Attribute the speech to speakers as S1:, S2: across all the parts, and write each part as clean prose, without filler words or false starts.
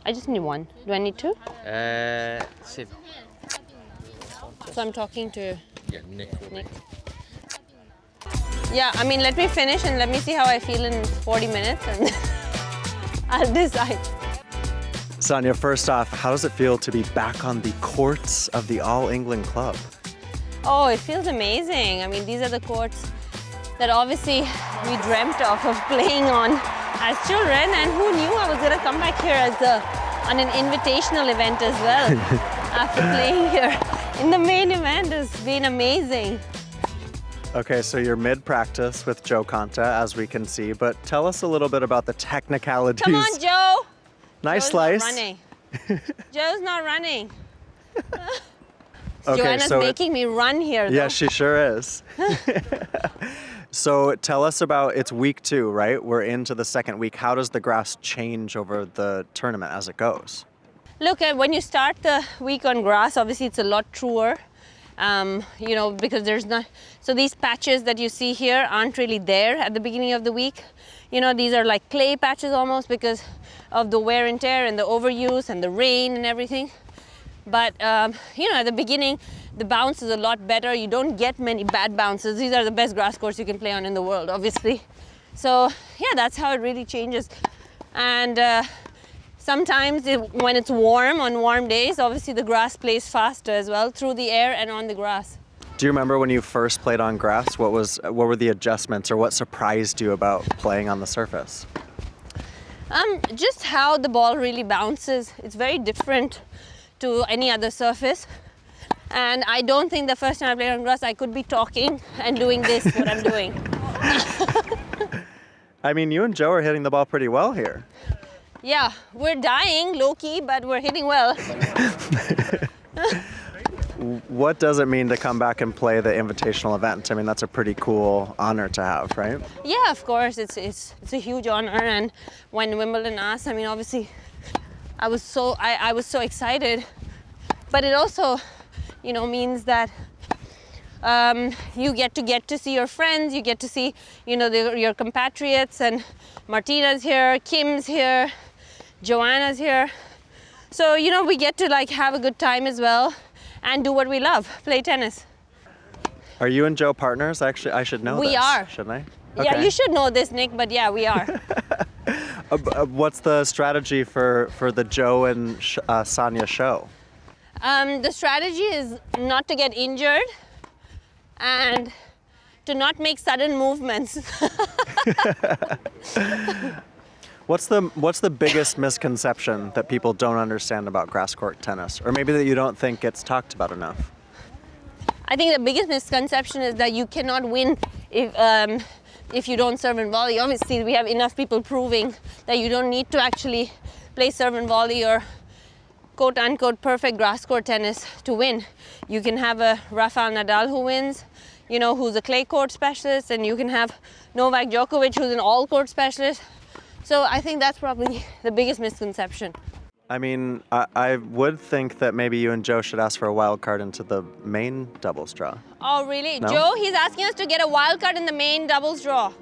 S1: I just need one. Do I need two?
S2: See.
S1: So I'm talking to
S2: Yeah, Nick.
S1: Yeah, I mean, let me finish and let me see how I feel in 40 minutes and I'll decide.
S3: Sania, first off, how does it feel to be back on the courts of the All England Club?
S1: Oh, it feels amazing. I mean, these are the courts that obviously we dreamt of playing on as children, and who knew I was gonna come back here on an invitational event as well after playing here. In the main event has been amazing.
S3: Okay, so you're mid-practice with Joe Conta, as we can see, but tell us a little bit about the technicalities.
S1: Come on, Joe.
S3: Nice
S1: Joe's
S3: slice.
S1: Not running. Joe's not running.
S3: Okay,
S1: Joanna's
S3: so
S1: making me run here, though.
S3: Yeah, she sure is. So tell us about, it's week 2, right? We're into the second week. How does the grass change over the tournament as it goes?
S1: Look, when you start the week on grass, obviously it's a lot truer, you know, because there's not, so these patches that you see here aren't really there at the beginning of the week. You know, these are like clay patches almost because of the wear and tear and the overuse and the rain and everything. But, you know, at the beginning, the bounce is a lot better. You don't get many bad bounces. These are the best grass courts you can play on in the world, obviously. So, yeah, that's how it really changes. And sometimes when it's warm, on warm days, obviously the grass plays faster as well, through the air and on the grass.
S3: Do you remember when you first played on grass? What were the adjustments, or what surprised you about playing on the surface?
S1: Just how the ball really bounces. It's very different to any other surface. And I don't think the first time I played on grass, I could be talking and doing this, what I'm doing.
S3: I mean, you and Joe are hitting the ball pretty well here.
S1: Yeah, we're dying low-key, but we're hitting well.
S3: What does it mean to come back and play the invitational event? I mean, that's a pretty cool honor to have, right?
S1: Yeah, of course, it's a huge honor. And when Wimbledon asked, I mean, obviously, I was so excited. But it also, you know, means that you get to see your friends, you get to see, you know, your compatriots, and Martina's here, Kim's here, Joanna's here. So, you know, we get to like have a good time as well and do what we love, play tennis.
S3: Are you and Joe partners? Actually, I should know this.
S1: We are.
S3: Shouldn't I?
S1: Yeah,
S3: Okay.
S1: you should know this, Nick, but yeah, we are.
S3: What's the strategy for the Joe and Sania show?
S1: The strategy is not to get injured and to not make sudden movements.
S3: What's the biggest misconception that people don't understand about grass court tennis, or maybe that you don't think gets talked about enough?
S1: I think the biggest misconception is that you cannot win if you don't serve and volley. Obviously, we have enough people proving that you don't need to actually play serve and volley or quote-unquote perfect grass court tennis to win. You can have a Rafael Nadal who wins, you know, who's a clay court specialist, and you can have Novak Djokovic who's an all-court specialist. So I think that's probably the biggest misconception.
S3: I mean, I would think that maybe you and Joe should ask for a wild card into the main doubles draw.
S1: Oh, really?
S3: No?
S1: Joe, he's asking us to get a wild card in the main doubles draw.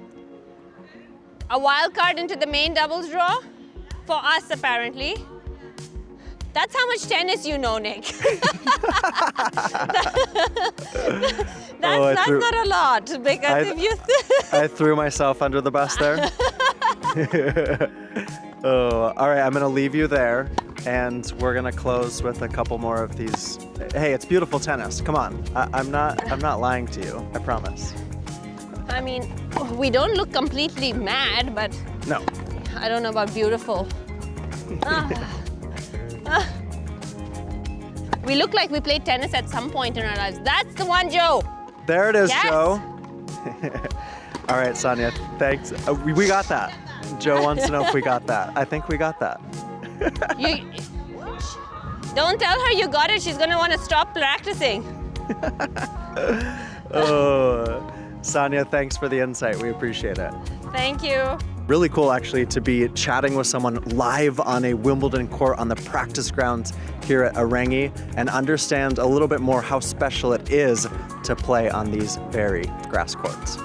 S1: A wild card into the main doubles draw? For us, apparently. That's how much tennis you know, Nick. That's not a lot, because if you...
S3: I threw myself under the bus there. Oh, all right, I'm gonna leave you there, and we're gonna close with a couple more of these. Hey, it's beautiful tennis. Come on, I'm not lying to you. I promise.
S1: I mean, we don't look completely mad, but
S3: No.
S1: I don't know about beautiful. We look like we played tennis at some point in our lives. That's the one, Joe.
S3: There it is,
S1: Yes.
S3: Joe. All right, Sania, thanks. We got that. Joe wants to know if we got that. I think we got that.
S1: Don't tell her you got it. She's gonna want to stop practicing.
S3: Oh, Sania, thanks for the insight. We appreciate it.
S1: Thank you.
S3: Really cool, actually, to be chatting with someone live on a Wimbledon court on the practice grounds here at Arangi and understand a little bit more how special it is to play on these very grass courts.